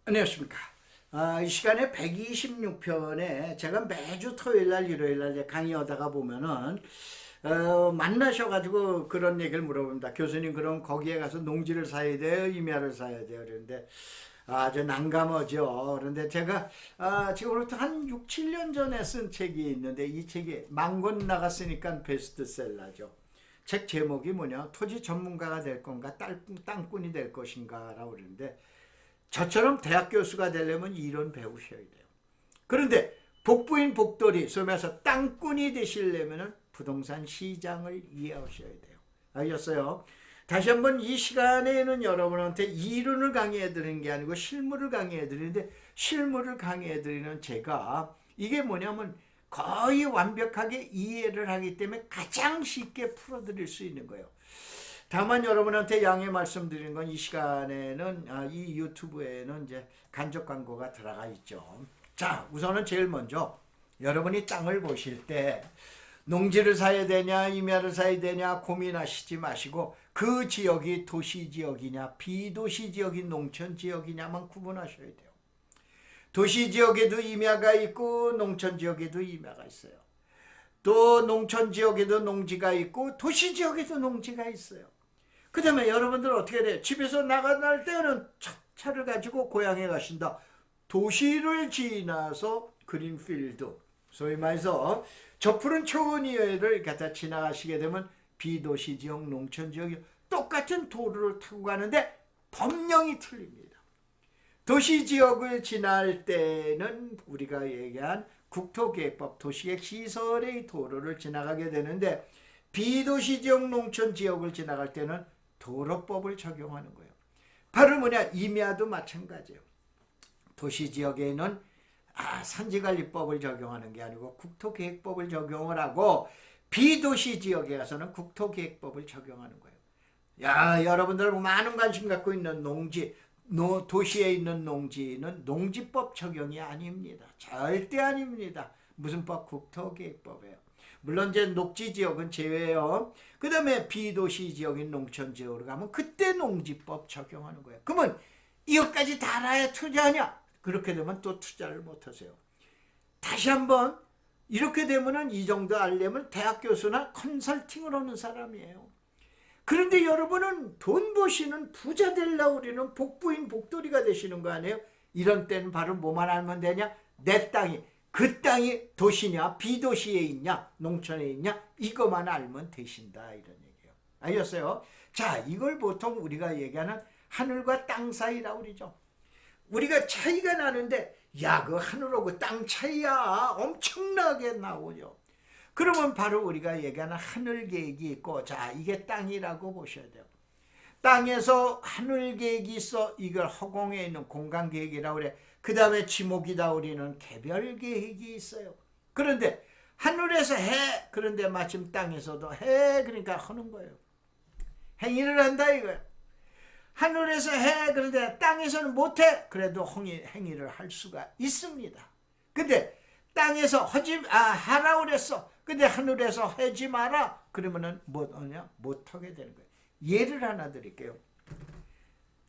안녕하십니까. 이 시간에 126편에 제가 매주 토요일날 일요일날 강의하다가 보면은 만나셔가지고 그런 얘기를 물어봅니다. 교수님, 그럼 거기에 가서 농지를 사야 돼요, 임야를 사야 돼요? 그런데 아주 난감하죠. 그런데 제가 지금부터 한 6, 7년 전에 쓴 책이 있는데, 이 책이 만 권 나갔으니까 베스트셀러죠. 책 제목이 뭐냐, 토지 전문가가 될 건가, 땅꾼이 될 것인가 라고 그러는데, 저처럼 대학 교수가 되려면 이론 배우셔야 돼요. 그런데 복부인 복돌이, 소위 말해서 땅꾼이 되시려면 부동산 시장을 이해하셔야 돼요. 알겠어요? 다시 한번 이 시간에는 여러분한테 이론을 강의해 드리는 게 아니고 실물을 강의해 드리는데, 실물을 강의해 드리는 제가 이게 뭐냐면 거의 완벽하게 이해를 하기 때문에 가장 쉽게 풀어드릴 수 있는 거예요. 다만 여러분한테 양해 말씀드리는 건, 이 시간에는 이 유튜브에는 이제 간접 광고가 들어가 있죠. 자, 우선은 제일 먼저 여러분이 땅을 보실 때 농지를 사야 되냐 임야를 사야 되냐 고민하시지 마시고, 그 지역이 도시 지역이냐 비도시 지역인 농촌 지역이냐만 구분하셔야 돼요. 도시 지역에도 임야가 있고 농촌 지역에도 임야가 있어요. 또 농촌 지역에도 농지가 있고 도시 지역에도 농지가 있어요. 그 다음에 여러분들 어떻게 돼요? 집에서 나갈 때는 차를 가지고 고향에 가신다. 도시를 지나서 그린필드, 소위 말해서 저 푸른 초원위를 갖다 지나가시게 되면 비도시 지역, 농촌 지역이 똑같은 도로를 타고 가는데 법령이 틀립니다. 도시 지역을 지날 때는 우리가 얘기한 국토계획법, 도시계획 시설의 도로를 지나가게 되는데, 비도시 지역, 농촌 지역을 지나갈 때는 도로법을 적용하는 거예요. 바로 뭐냐, 임야도 마찬가지예요. 도시 지역에는 산지관리법을 적용하는 게 아니고 국토계획법을 적용을 하고, 비도시 지역에 가서는 국토계획법을 적용하는 거예요. 야, 여러분들 많은 관심 갖고 있는 농지, 도시에 있는 농지는 농지법 적용이 아닙니다. 절대 아닙니다. 무슨 법? 국토계획법이에요. 물론 이제 녹지 지역은 제외요. 그 다음에 비도시 지역인 농촌 지역으로 가면 그때 농지법 적용하는 거예요. 그러면 이것까지 다 알아야 투자하냐? 그렇게 되면 또 투자를 못하세요. 다시 한번, 이렇게 되면은 이 정도 알려면 대학 교수나 컨설팅을 하는 사람이에요. 그런데 여러분은 돈 버시는 부자 되려고 우리는 복부인 복돌이가 되시는 거 아니에요? 이런 때는 바로 뭐만 알면 되냐? 내 땅이, 그 땅이 도시냐 비도시에 있냐 농촌에 있냐, 이것만 알면 되신다, 이런 얘기예요. 알겠어요? 자, 이걸 보통 우리가 얘기하는 하늘과 땅 사이라고 그러죠. 우리가 차이가 나는데, 야, 그 하늘하고 땅 차이야 엄청나게 나오죠. 그러면 바로 우리가 얘기하는 하늘 계획이 있고, 자, 이게 땅이라고 보셔야 돼요. 땅에서 하늘 계획이 있어. 이걸 허공에 있는 공간 계획이라고 그래. 그 다음에 지목이다 우리는 개별 계획이 있어요. 그런데 하늘에서 해, 그런데 마침 땅에서도 해, 그러니까 하는 거예요. 행위를 한다 이거예요. 하늘에서 해, 그런데 땅에서는 못해, 그래도 행위를 할 수가 있습니다. 근데 땅에서 하라고 그랬어. 근데 하늘에서 하지 마라, 그러면은 못하게 되는 거예요. 예를 하나 드릴게요.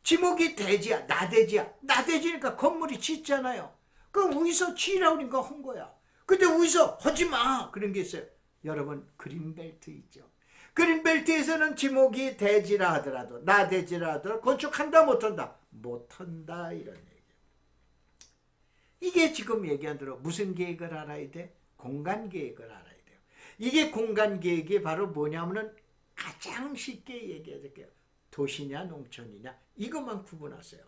지목이 대지야, 나대지야. 나대지니까 건물이 짓잖아요. 그럼 위에서 지으라고 그러니까 한 거야. 근데 위에서 하지 마, 그런 게 있어요. 여러분, 그린벨트 있죠. 그린벨트에서는 지목이 대지라 하더라도, 나대지라 하더라도 건축한다 못한다? 못한다, 이런 얘기예요. 이게 지금 얘기한 대로 무슨 계획을 알아야 돼? 공간 계획을 알아야 돼요. 이게 공간 계획이 바로 뭐냐면은, 가장 쉽게 얘기해 드릴게요. 도시냐 농촌이냐, 이것만 구분하세요.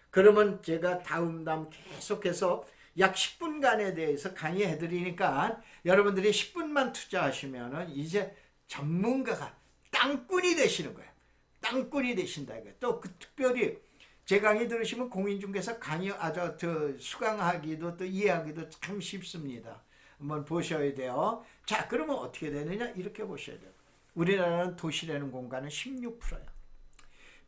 그러면 제가 다음 계속해서 약 10분간에 대해서 강의해 드리니까, 여러분들이 10분만 투자하시면은 이제 전문가가, 땅꾼이 되시는 거예요. 땅꾼이 되신다 이거예요. 또 그 특별히 제 강의 들으시면 공인중개사 강의 수강하기도 또 이해하기도 참 쉽습니다. 한번 보셔야 돼요. 자, 그러면 어떻게 되느냐, 이렇게 보셔야 돼요. 우리나라는 도시라는 공간은 16%예요.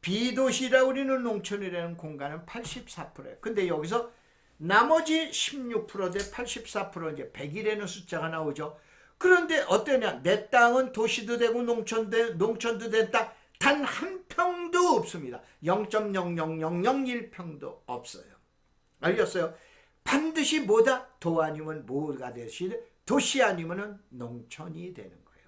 비도시라 우리는 농촌이라는 공간은 84%예요. 근데 여기서 나머지 16% 대 84% 이제 100이라는 숫자가 나오죠. 그런데 어떠냐, 내 땅은 도시도 되고 농촌도 된 땅 단 한 평도 없습니다. 0.00001평도 없어요. 알겠어요? 반드시 뭐다? 도 아니면 뭐가 되시 도시 아니면 농촌이 되는 거예요.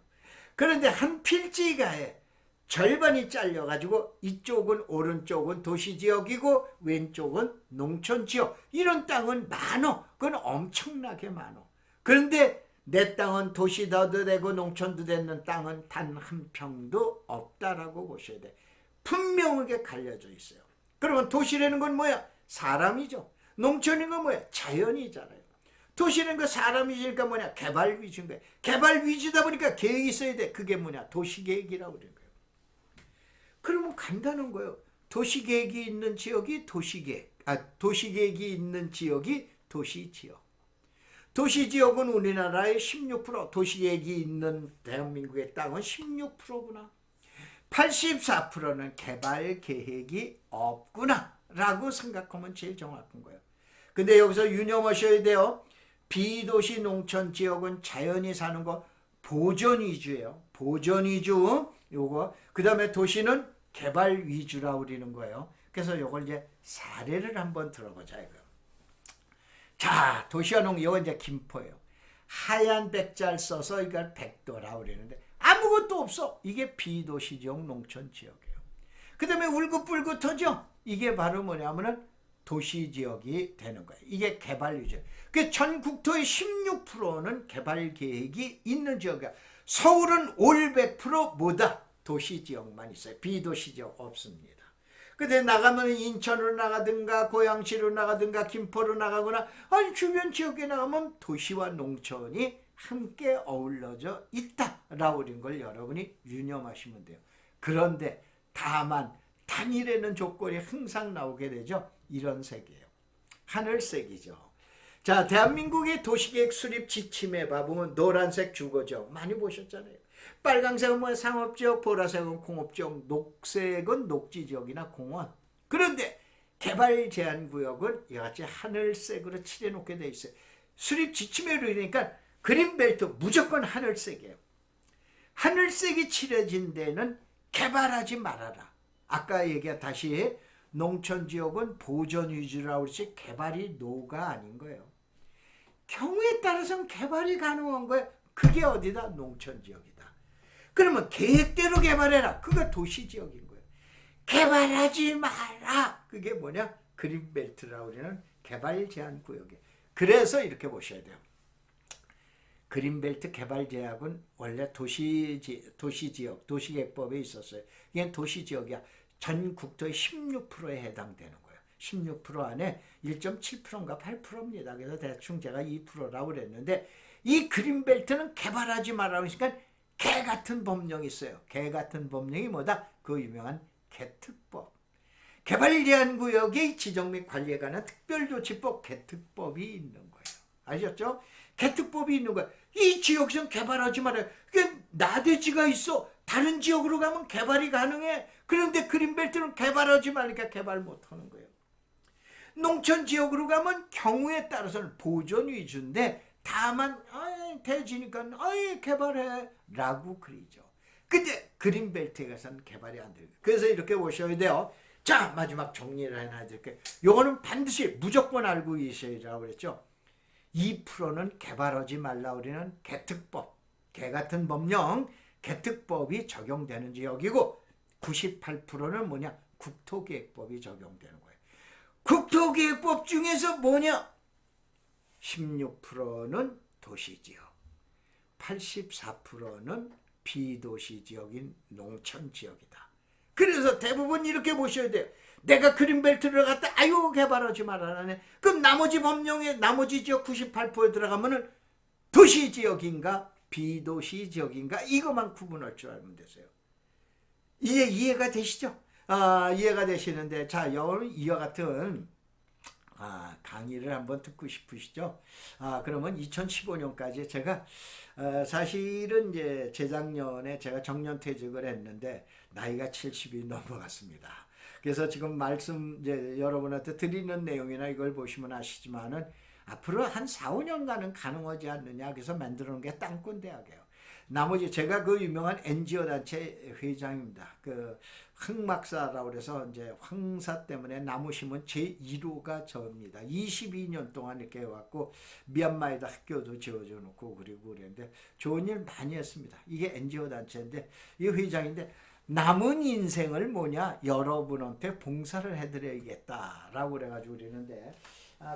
그런데 한 필지가에 절반이 잘려가지고 이쪽은 오른쪽은 도시지역이고 왼쪽은 농촌지역. 이런 땅은 많어. 그건 엄청나게 많어. 그런데 내 땅은 도시도 되고 농촌도 되는 땅은 단 한 평도 없다라고 보셔야 돼. 분명하게 갈려져 있어요. 그러면 도시라는 건 뭐야? 사람이죠. 농촌인 건 뭐야? 자연이잖아요. 도시는 그 사람이니까 뭐냐? 개발 위주인 거야. 개발 위주다 보니까 계획이 있어야 돼. 그게 뭐냐? 도시계획이라고 그러는 거예요. 그러면 간단한 거예요. 도시계획이 있는 지역이 도시계획. 도시계획이 있는 지역이 도시지역. 도시지역은 우리나라의 16%, 도시계획이 있는 대한민국의 땅은 16%구나. 84%는 개발 계획이 없구나 라고 생각하면 제일 정확한 거예요. 근데 여기서 유념하셔야 돼요. 비도시 농촌 지역은 자연이 사는 거 보존 위주예요. 보존 위주. 요거. 그 다음에 도시는 개발 위주라고 그러는 거예요. 그래서 요걸 이제 사례를 한번 들어보자 이거요. 자, 도시와 농, 이거 이제 김포예요. 하얀 백자를 써서 이걸 백도라고 그러는데 아무것도 없어. 이게 비도시 지역 농촌 지역이에요. 그 다음에 울긋불긋하죠? 이게 바로 뭐냐면은 도시 지역이 되는 거예요. 이게 개발 위주. 그 전 국토의 16%는 개발 계획이 있는 지역이야. 서울은 올 100% 뭐다? 도시 지역만 있어요. 비도시 지역 없습니다. 근데 나가면 인천으로 나가든가 고양시로 나가든가 김포로 나가거나 아니 주변 지역에 나가면 도시와 농촌이 함께 어우러져 있다라고 그런 걸 여러분이 유념하시면 돼요. 그런데 다만 단일에는 조건이 항상 나오게 되죠. 이런 색이에요. 하늘색이죠. 자, 대한민국의 도시계획 수립 지침에 봐보면 노란색 주거지역 많이 보셨잖아요. 빨강색은 뭐 상업지역, 보라색은 공업지역, 녹색은 녹지지역이나 공원. 그런데 개발 제한구역은 이같이 하늘색으로 칠해놓게 돼 있어요. 수립 지침에 그러니까 그린벨트 무조건 하늘색이에요. 하늘색이 칠해진 데는 개발하지 말아라. 아까 얘기한 다시 농촌지역은 보존 위주라고 그러지 개발이 노가 아닌 거예요. 경우에 따라서는 개발이 가능한 거예요. 그게 어디다? 농촌지역이다. 그러면 계획대로 개발해라. 그거 도시지역인 거예요. 개발하지 마라. 그게 뭐냐? 그린벨트라고 그러는 개발 제한 구역이에요. 그래서 이렇게 보셔야 돼요. 그린벨트 개발 제약은 원래 도시지역, 도시계획법에 있었어요. 이게 도시지역이야. 전 국토의 16%에 해당되는 거예요. 16% 안에 1.7%인가 8%입니다. 그래서 대충 제가 2%라고 그랬는데 이 그린벨트는 개발하지 말라고 하니까 개 같은 법령이 있어요. 개 같은 법령이 뭐다? 그 유명한 개특법. 개발 제한 구역의 지정 및 관리에 관한 특별조치법 개특법이 있는 거예요. 아셨죠? 개특법이 있는 거예요. 이 지역에서는 개발하지 말아요. 그게 나대지가 있어. 다른 지역으로 가면 개발이 가능해. 그런데 그린벨트는 개발하지 말니까 개발 못하는 거예요. 농촌 지역으로 가면 경우에 따라서는 보존 위주인데 다만 대지니까 개발해 라고 그러죠. 근데 그린벨트에 가서는 개발이 안 돼요. 그래서 이렇게 보셔야 돼요. 자, 마지막 정리를 하나 해드릴게요. 요거는 반드시 무조건 알고 계셔야라고 그랬죠. 2%는 개발하지 말라 우리는 개특법, 개같은 법령, 개특법이 적용되는 지역이고 98%는 뭐냐? 국토계획법이 적용되는 거예요. 국토계획법 중에서 뭐냐? 16%는 도시지역, 84%는 비도시지역인 농촌지역이다. 그래서 대부분 이렇게 보셔야 돼요. 내가 그린벨트를 갔다 개발하지 말아라네. 그럼 나머지 법령에 나머지 지역 98%에 들어가면은 도시지역인가 비도시지역인가 이것만 구분할 줄 알면 되세요. 이제 이해가 되시죠? 이해가 되시는데 자, 이와 같은 강의를 한번 듣고 싶으시죠? 그러면 2015년까지 제가 사실은 이제 재작년에 제가 정년퇴직을 했는데 나이가 70이 넘어갔습니다. 그래서 지금 말씀 이제 여러분한테 드리는 내용이나 이걸 보시면 아시지만은 앞으로 한 4, 5년간은 가능하지 않느냐. 그래서 만들어 놓은 게 땅꾼 대학이에요. 나머지 제가 그 유명한 NGO 단체 회장입니다. 그 흑막사라고 그래서 이제 황사 때문에 나무 심은 제1호가 저입니다. 22년 동안 이렇게 해왔고 미얀마에다 학교도 지어줘 놓고 그리고 그랬는데 좋은 일 많이 했습니다. 이게 NGO 단체인데 이 회장인데 남은 인생을 뭐냐 여러분한테 봉사를 해드려야겠다라고 그래가지고 그러는데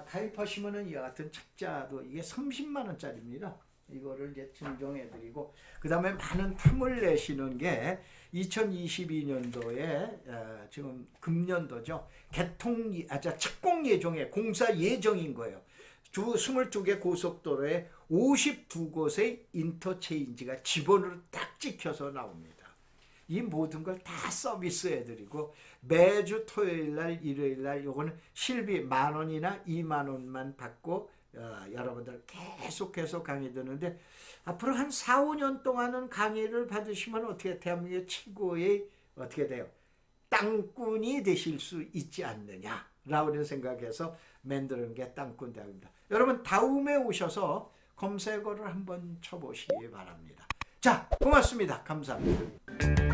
가입하시면은 이와 같은 책자도 이게 30만 원짜리입니다. 이거를 이제 증정해드리고 그 다음에 많은 틈을 내시는 게 2022년도에 지금 금년도죠. 착공 예정에 공사 예정인 거예요. 22개 고속도로에 52곳의 인터체인지가 지번으로 딱 찍혀서 나옵니다. 이 모든 걸 다 서비스해드리고 매주 토요일날 일요일날 요거는 실비 10,000원이나 20,000원만 받고 여러분들 계속해서 강의 듣는데 앞으로 한 4, 5년 동안은 강의를 받으시면 어떻게 대한민국 최고의 어떻게 돼요? 땅꾼이 되실 수 있지 않느냐라고 생각해서 만드는 게 땅꾼 대학입니다. 여러분 다음에 오셔서 검색어를 한번 쳐보시기 바랍니다. 자, 고맙습니다. 감사합니다.